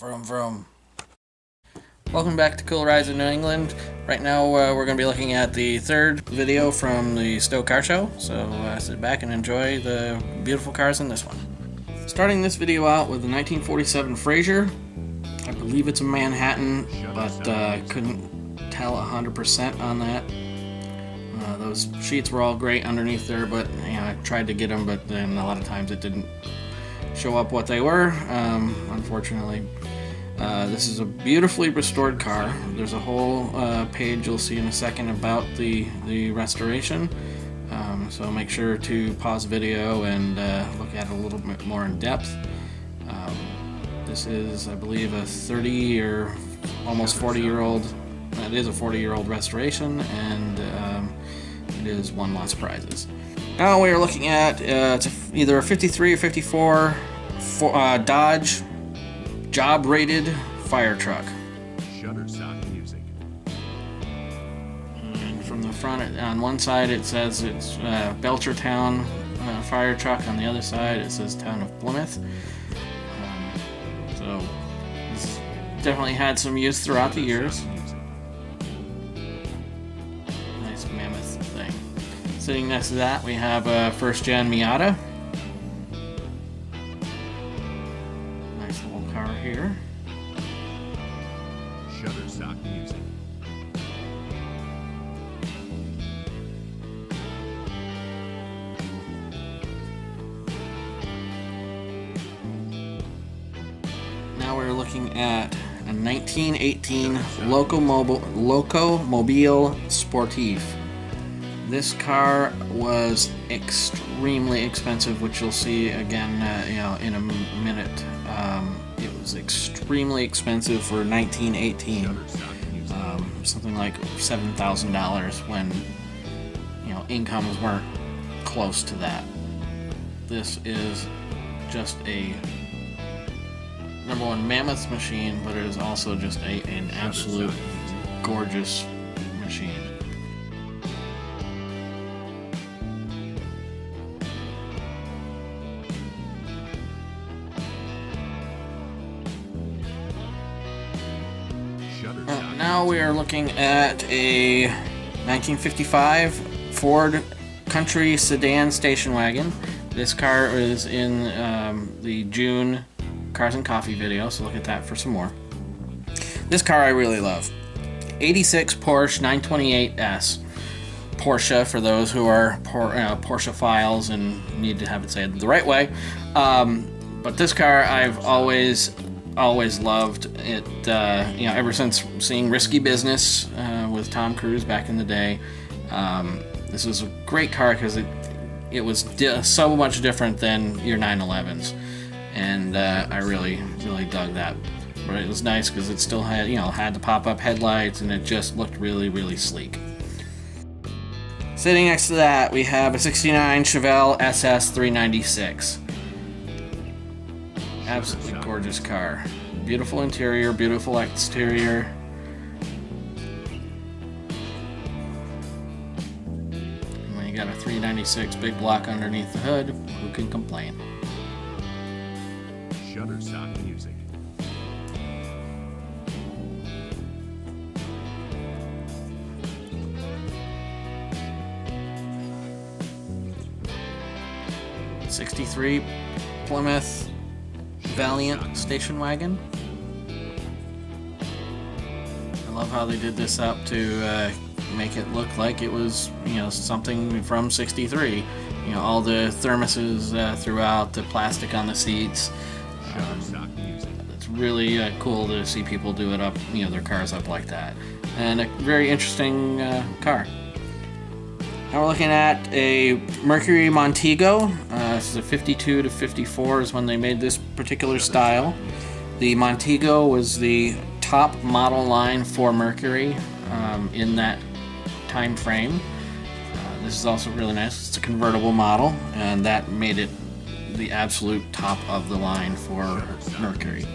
Vroom vroom. Welcome back to Cool Rides in New England. Right now we're going to be looking at the third video from the Stowe Car Show, so sit back and enjoy the beautiful cars in this one. Starting this video out with the 1947 Frazier. I believe it's a Manhattan, but couldn't tell 100% on that. Those sheets were all great underneath there, but I tried to get them, but then a lot of times it didn't show up what they were, unfortunately. This is a beautifully restored car. There's a whole page you'll see in a second about the restoration, so make sure to pause the video and look at it a little bit more in depth. This is, I believe, a 30 or almost 40-year-old. It is a 40-year-old restoration, and it is won lots of prizes. Now we are looking at it's either a 53 or 54 Dodge job-rated fire truck. Shutterstock music. And from the front, on one side it says it's Belchertown fire truck. On the other side it says Town of Plymouth. So it's definitely had some use throughout the years. Nice mammoth thing. Sitting next to that we have a first-gen Miata. Nice little car here. Shutterstock music. Now we're looking at a 1918 Locomobile Sportif. This car was extremely expensive, which you'll see again, in a minute. It was extremely expensive for 1918. Something like $7,000 when incomes weren't close to that. This is just a number one mammoth machine, but it is also just an absolute gorgeous machine. Now we are looking at a 1955 Ford Country sedan station wagon. This car is in the June Cars and Coffee video, so look at that for some more. This car I really love. 86 Porsche 928S. Porsche, for those who are Porsche files and need to have it said the right way. But this car I've always loved it, ever since seeing Risky Business with Tom Cruise back in the day. This was a great car because it was so much different than your 911s, and I really dug that. But it was nice because it still had had the pop-up headlights, and it just looked really sleek. Sitting next to that we have a 69 Chevelle SS 396. Absolutely gorgeous car. Beautiful interior, beautiful exterior. And when you got a 396 big block underneath the hood, who can complain? Shutterstock music. '63 Plymouth Valiant station wagon. I love how they did this up to make it look like it was something from '63. All the thermoses throughout, the plastic on the seats. It's really cool to see people do it up, their cars up like that. And a very interesting car. Now we're looking at a Mercury Montego. This is a 52 to 54 is when they made this particular style. The Montego was the top model line for Mercury in that time frame. This is also really nice. It's a convertible model, and that made it the absolute top of the line for Mercury.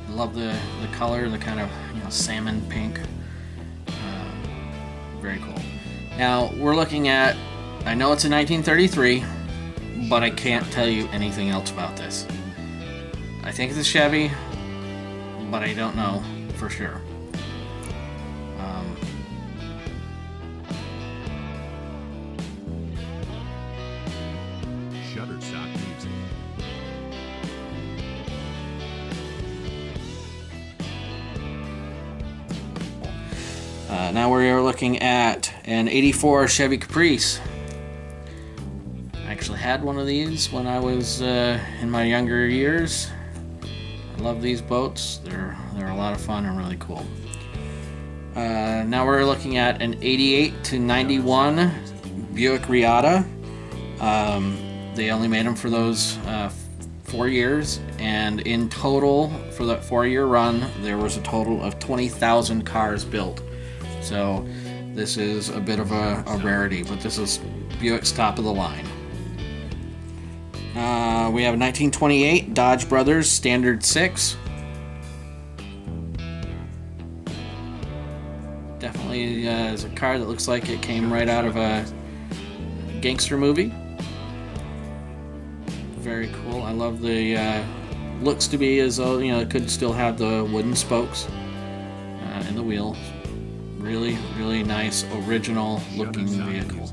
I love the color, the kind of salmon pink. Very cool. Now we're looking at, I know it's a 1933, but I can't tell you anything else about this. I think it's a Chevy, but I don't know for sure. Shutterstock Music. Now we are looking at an 84 Chevy Caprice. I actually had one of these when I was in my younger years. I love these boats. They're a lot of fun and really cool. Now we're looking at an 88 to 91 Buick Riata. They only made them for those 4 years, and in total for that 4-year run there was a total of 20,000 cars built. So this is a bit of a rarity, but this is Buick's top of the line. We have a 1928 Dodge Brothers Standard 6. Definitely is a car that looks like it came right out of a gangster movie. Very cool. I love the looks to be as though, you know, it could still have the wooden spokes in the wheel. Really, really nice, original looking vehicle.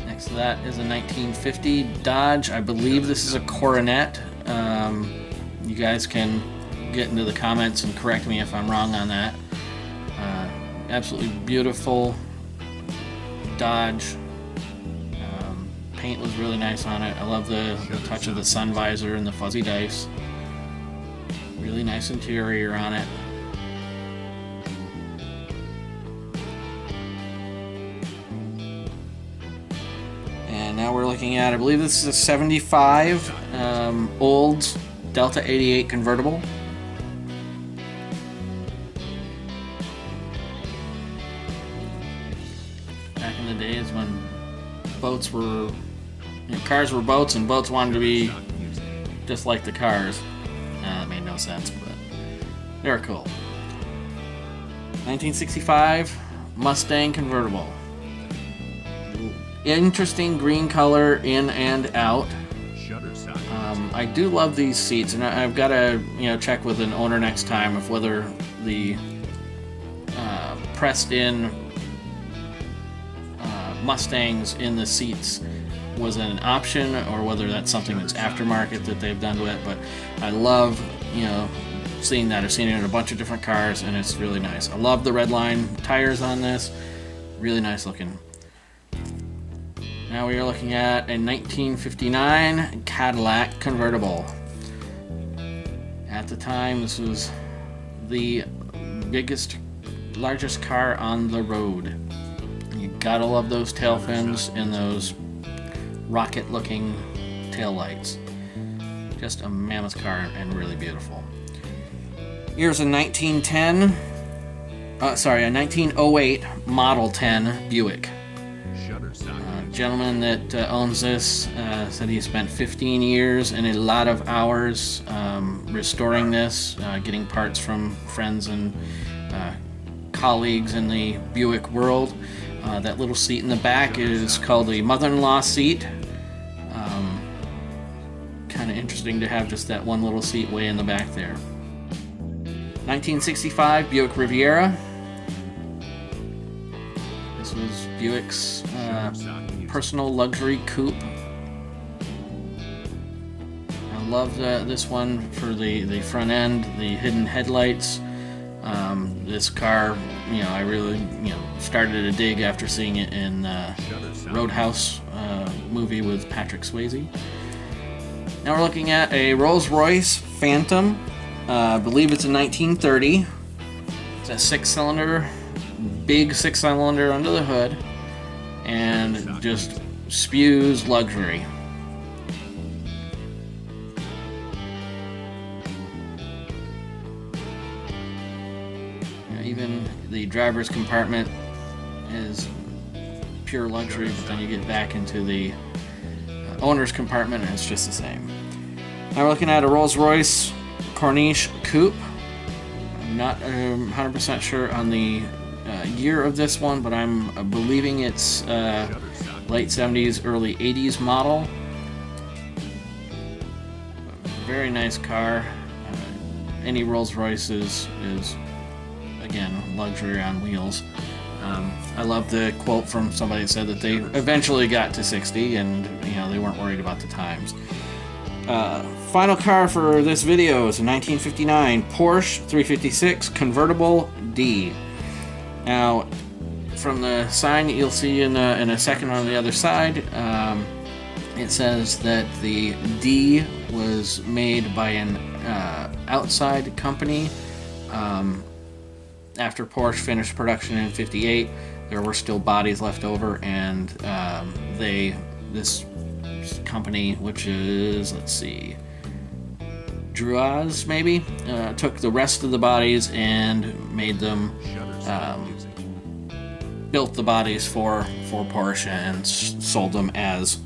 Next to that is a 1950 Dodge. I believe this is a Coronet. You guys can get into the comments and correct me if I'm wrong on that. Absolutely beautiful Dodge. Paint was really nice on it. I love the touch of the sun visor and the fuzzy dice. Really nice interior on it. And now we're looking at, I believe this is a 75 Olds Delta 88 convertible. Back in the days when boats were, cars were boats and boats wanted to be just like the cars. That made no sense, but they were cool. 1965 Mustang convertible. Interesting green color in and out. I do love these seats, and I've got to check with an owner next time of whether the pressed in Mustangs in the seats was an option or whether that's something that's aftermarket that they've done to it. But I love seeing that. I've seen it in a bunch of different cars and it's really nice. I love the red line tires on this. Really nice looking. Now we are looking at a 1959 Cadillac convertible. At the time, this was the largest car on the road. You gotta love those tail fins and those rocket-looking tail lights. Just a mammoth car and really beautiful. Here's a 1908 Model 10 Buick. Gentleman that owns this said he spent 15 years and a lot of hours restoring this, getting parts from friends and colleagues in the Buick world. That little seat in the back is called a mother-in-law seat. Kind of interesting to have just that one little seat way in the back there. 1965 Buick Riviera. This was Buick's personal luxury coupe. I love this one for the front end, the hidden headlights. This car, I really started to dig after seeing it in Roadhouse movie with Patrick Swayze. Now we're looking at a Rolls-Royce Phantom. I believe it's a 1930. It's a 6-cylinder, big 6-cylinder under the hood, and just spews luxury. Even the driver's compartment is pure luxury, but then you get back into the owner's compartment and it's just the same. Now we're looking at a Rolls-Royce Corniche Coupe. I'm not 100% sure on the year of this one, but I'm believing it's late 70s, early 80s model. Very nice car. Any Rolls Royce is again, luxury on wheels. I love the quote from somebody that said that they eventually got to 60 and they weren't worried about the times. Final car for this video is a 1959 Porsche 356 convertible D. Now, from the sign you'll see in a second on the other side, it says that the D was made by an outside company. After Porsche finished production in '58, there were still bodies left over, and this company, which is, let's see, Druaz maybe, took the rest of the bodies and made them, built the bodies for Porsche and sold them as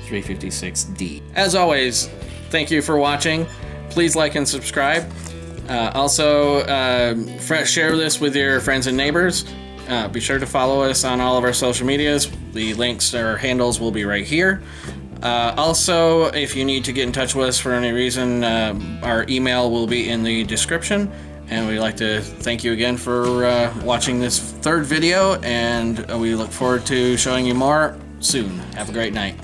356D. As always, thank you for watching. Please like and subscribe. Also, share this with your friends and neighbors. Be sure to follow us on all of our social medias. The links or handles will be right here. Also, if you need to get in touch with us for any reason, our email will be in the description. And we'd like to thank you again for watching this third video, and we look forward to showing you more soon. Have a great night.